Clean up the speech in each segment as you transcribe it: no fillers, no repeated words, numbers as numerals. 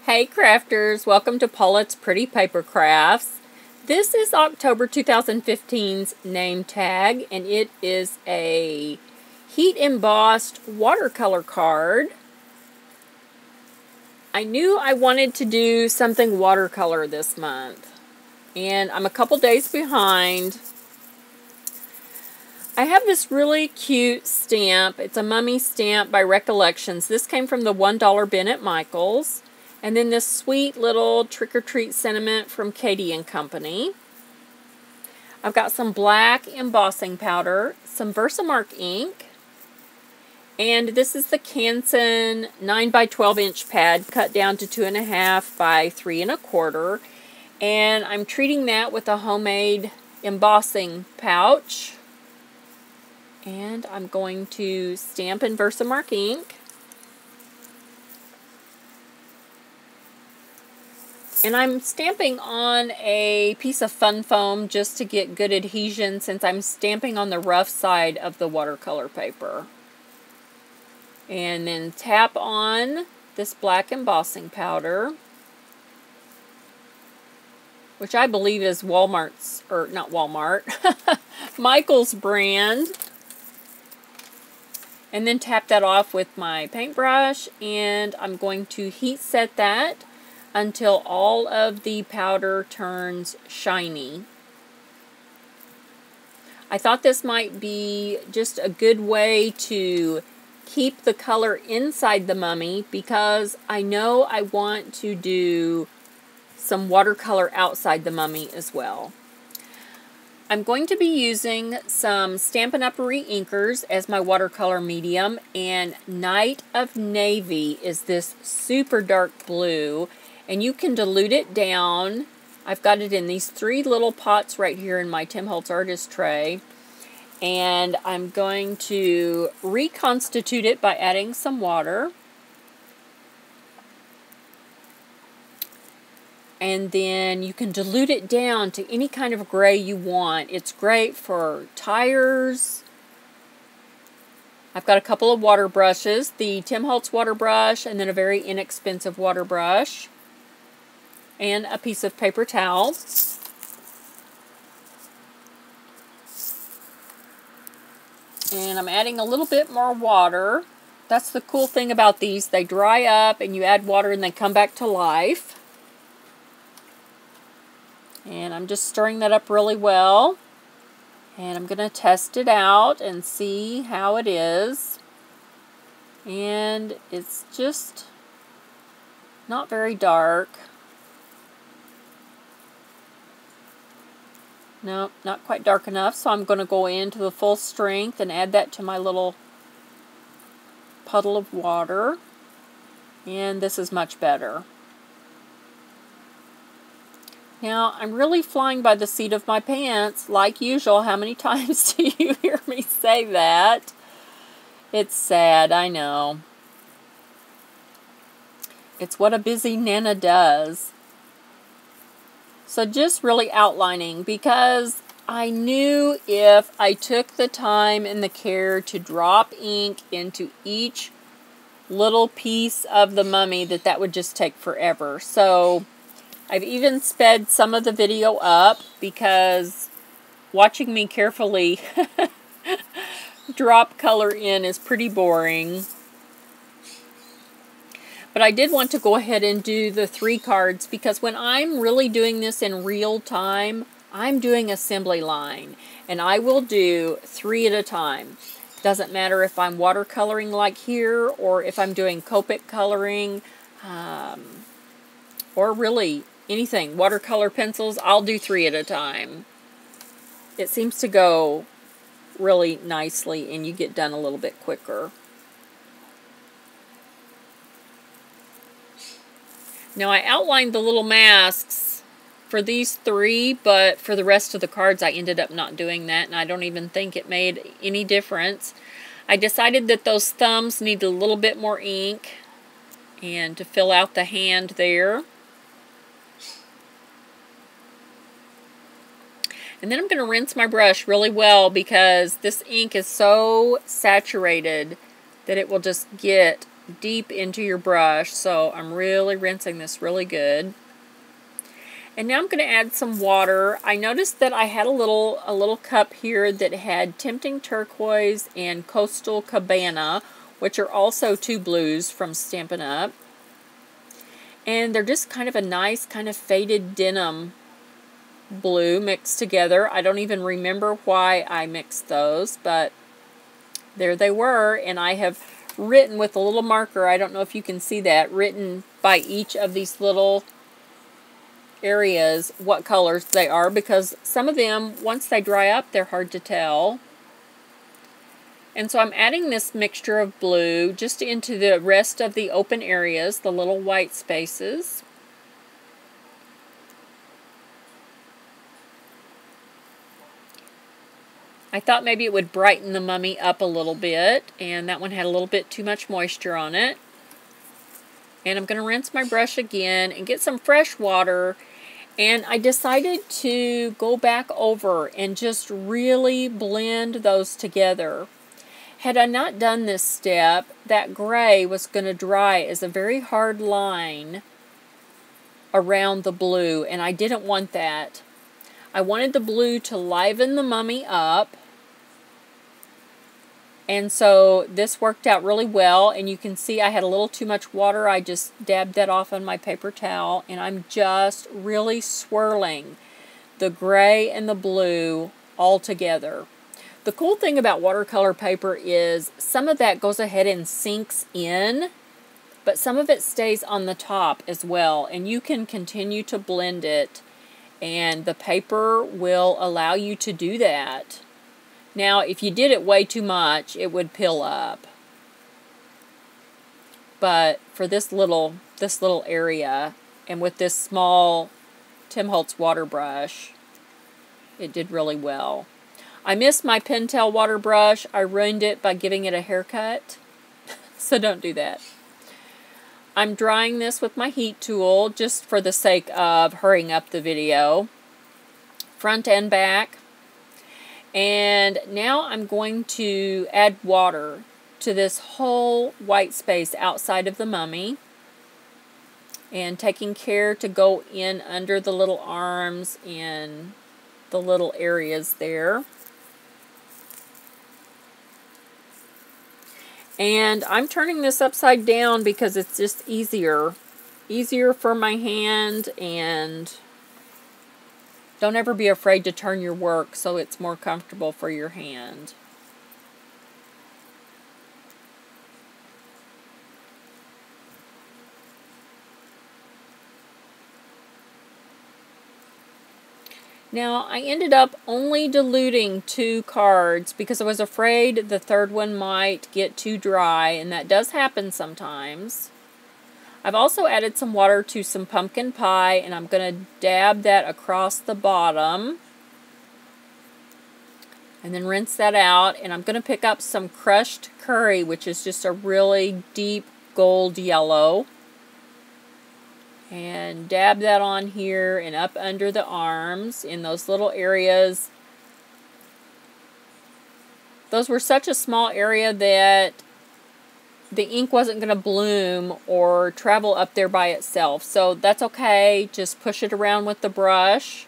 Hey crafters, welcome to Paulette's Pretty Paper Crafts. This is October 2015's name tag, and it is a heat embossed watercolor card. I knew I wanted to do something watercolor this month, and I'm a couple days behind. I have this really cute stamp. It's a mummy stamp by Recollections. This came from the $1 bin at Michael's. And then this sweet little trick-or-treat sentiment from Katie & Company. I've got some black embossing powder, some Versamark ink, and this is the Canson 9 by 12 inch pad cut down to 2.5 by 3 1/4. And I'm treating that with a homemade embossing pouch. And I'm going to stamp in Versamark ink. And I'm stamping on a piece of fun foam just to get good adhesion since I'm stamping on the rough side of the watercolor paper. And then tap on this black embossing powder, which I believe is Walmart's, or not Walmart, Michael's brand. And then tap that off with my paintbrush, and I'm going to heat set that until all of the powder turns shiny. I thought this might be just a good way to keep the color inside the mummy because I know I want to do some watercolor outside the mummy as well. I'm going to be using some Stampin'UP Reinkers as my watercolor medium, and Night of Navy is this super dark blue. And you can dilute it down. I've got it in these 3 little pots right here in my Tim Holtz artist tray. And I'm going to reconstitute it by adding some water. And then you can dilute it down to any kind of gray you want. It's great for tires. I've got a couple of water brushes, the Tim Holtz water brush and then a very inexpensive water brush. And a piece of paper towel. And I'm adding a little bit more water. That's the cool thing about these. They dry up and you add water and they come back to life. And I'm just stirring that up really well. And I'm going to test it out and see how it is. And it's just not very dark. No, not quite dark enough, so I'm going to go into the full strength and add that to my little puddle of water. And this is much better. Now, I'm really flying by the seat of my pants, like usual. How many times do you hear me say that? It's sad, I know. It's what a busy Nana does. So just really outlining, because I knew if I took the time and the care to drop ink into each little piece of the mummy that would just take forever. So I've even sped some of the video up because watching me carefully drop color in is pretty boring. But I did want to go ahead and do the 3 cards because when I'm really doing this in real time, I'm doing assembly line. And I will do 3 at a time. Doesn't matter if I'm watercoloring like here or if I'm doing Copic coloring or really anything. Watercolor pencils, I'll do 3 at a time. It seems to go really nicely and you get done a little bit quicker. Now I outlined the little masks for these 3, but for the rest of the cards I ended up not doing that, and I don't even think it made any difference. I decided that those thumbs need a little bit more ink and to fill out the hand there. And then I'm going to rinse my brush really well because this ink is so saturated that it will just get deep into your brush, so I'm really rinsing this really good. And now I'm going to add some water. I noticed that I had a little cup here that had Tempting Turquoise and Coastal Cabana, which are also two blues from Stampin' Up. And they're just kind of a nice kind of faded denim blue mixed together. I don't even remember why I mixed those, but there they were. And I have written with a little marker, I don't know if you can see that, written by each of these little areas what colors they are, because some of them, once they dry up, they're hard to tell. And so I'm adding this mixture of blue just into the rest of the open areas, the little white spaces. I thought maybe it would brighten the mummy up a little bit, and that one had a little bit too much moisture on it. And I'm going to rinse my brush again and get some fresh water. And I decided to go back over and just really blend those together. Had I not done this step, that gray was going to dry as a very hard line around the blue, and I didn't want that. I wanted the blue to liven the mummy up. And so this worked out really well, and you can see I had a little too much water. I just dabbed that off on my paper towel, and I'm just really swirling the gray and the blue all together. The cool thing about watercolor paper is some of that goes ahead and sinks in, but some of it stays on the top as well, and you can continue to blend it, and the paper will allow you to do that. Now, if you did it way too much, it would pill up. But for this little area, and with this small Tim Holtz water brush, it did really well. I missed my Pentel water brush. I ruined it by giving it a haircut. So don't do that. I'm drying this with my heat tool just for the sake of hurrying up the video. Front and back. And now I'm going to add water to this whole white space outside of the mummy. And taking care to go in under the little arms and the little areas there. And I'm turning this upside down because it's just easier for my hand, and don't ever be afraid to turn your work so it's more comfortable for your hand. Now, I ended up only diluting 2 cards because I was afraid the third one might get too dry, and that does happen sometimes. I've also added some water to some pumpkin pie, and I'm going to dab that across the bottom. And then rinse that out, and I'm going to pick up some crushed curry, which is just a really deep gold yellow. And dab that on here and up under the arms in those little areas. Those were such a small area that the ink wasn't going to bloom or travel up there by itself. So that's okay. Just push it around with the brush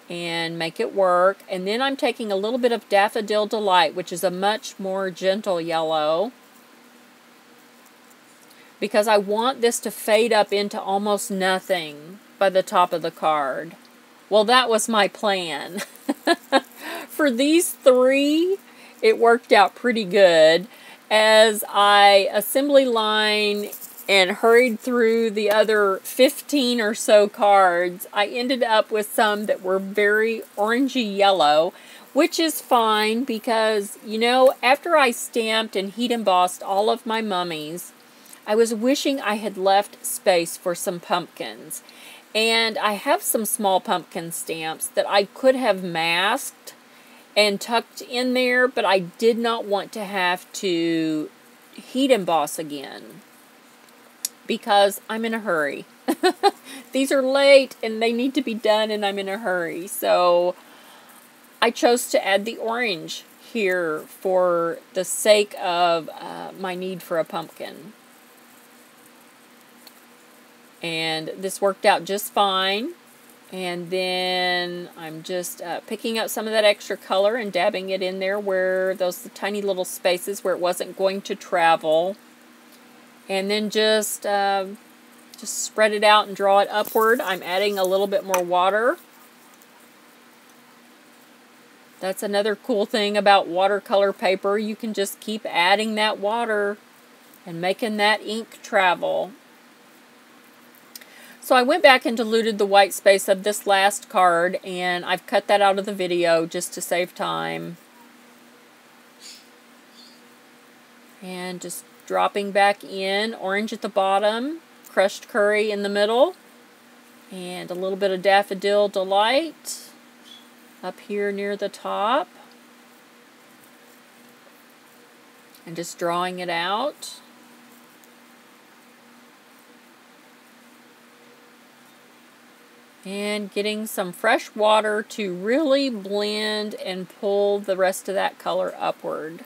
and make it work. And then I'm taking a little bit of Daffodil Delight, which is a much more gentle yellow, because I want this to fade up into almost nothing by the top of the card. Well, that was my plan. For these 3, it worked out pretty good. As I assembly line and hurried through the other 15 or so cards, I ended up with some that were very orangey yellow, which is fine because, you know, after I stamped and heat embossed all of my mummies, I was wishing I had left space for some pumpkins. And I have some small pumpkin stamps that I could have masked and tucked in there, but I did not want to have to heat emboss again because I'm in a hurry. These are late and they need to be done, and I'm in a hurry. So I chose to add the orange here for the sake of my need for a pumpkin. And this worked out just fine. And then I'm just picking up some of that extra color and dabbing it in there where those tiny little spaces where it wasn't going to travel. And then just spread it out and draw it upward. I'm adding a little bit more water. That's another cool thing about watercolor paper. You can just keep adding that water and making that ink travel. So I went back and diluted the white space of this last card, and I've cut that out of the video just to save time. And just dropping back in orange at the bottom, crushed curry in the middle, and a little bit of Daffodil Delight up here near the top. And just drawing it out. And getting some fresh water to really blend and pull the rest of that color upward.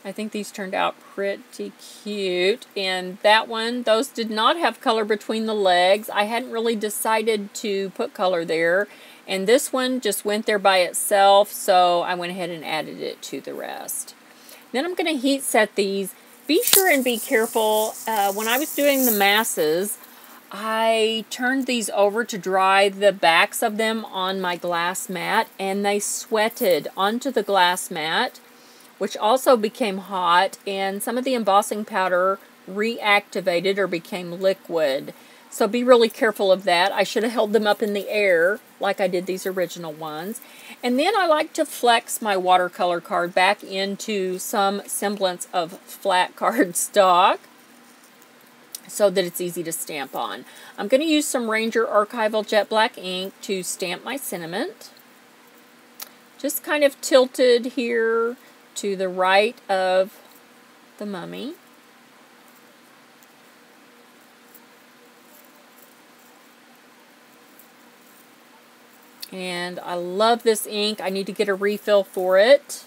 I think these turned out pretty cute. And that one, those did not have color between the legs. I hadn't really decided to put color there. And this one just went there by itself, so I went ahead and added it to the rest. Then I'm going to heat set these. Be sure and be careful. When I was doing the masses, I turned these over to dry the backs of them on my glass mat, and they sweated onto the glass mat, which also became hot, and some of the embossing powder reactivated or became liquid. So be really careful of that. I should have held them up in the air like I did these original ones. And then I like to flex my watercolor card back into some semblance of flat card stock so that it's easy to stamp on. I'm going to use some Ranger Archival Jet Black ink to stamp my sentiment. Just kind of tilted here to the right of the mummy. And I love this ink. I need to get a refill for it.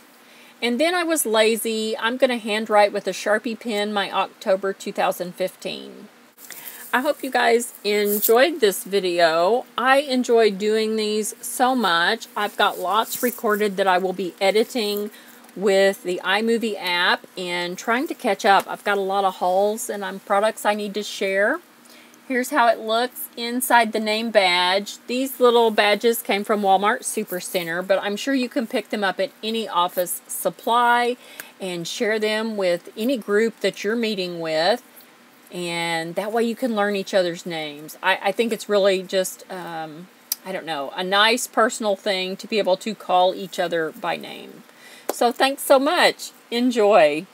And then I was lazy. I'm going to handwrite with a Sharpie pen my October 2015. I hope you guys enjoyed this video. I enjoyed doing these so much. I've got lots recorded that I will be editing with the iMovie app and trying to catch up. I've got a lot of hauls and products I need to share. Here's how it looks inside the name badge. These little badges came from Wal-Mart Super Center, but I'm sure you can pick them up at any office supply and share them with any group that you're meeting with. And that way you can learn each other's names. I think it's really just, I don't know, a nice personal thing to be able to call each other by name. So thanks so much. Enjoy.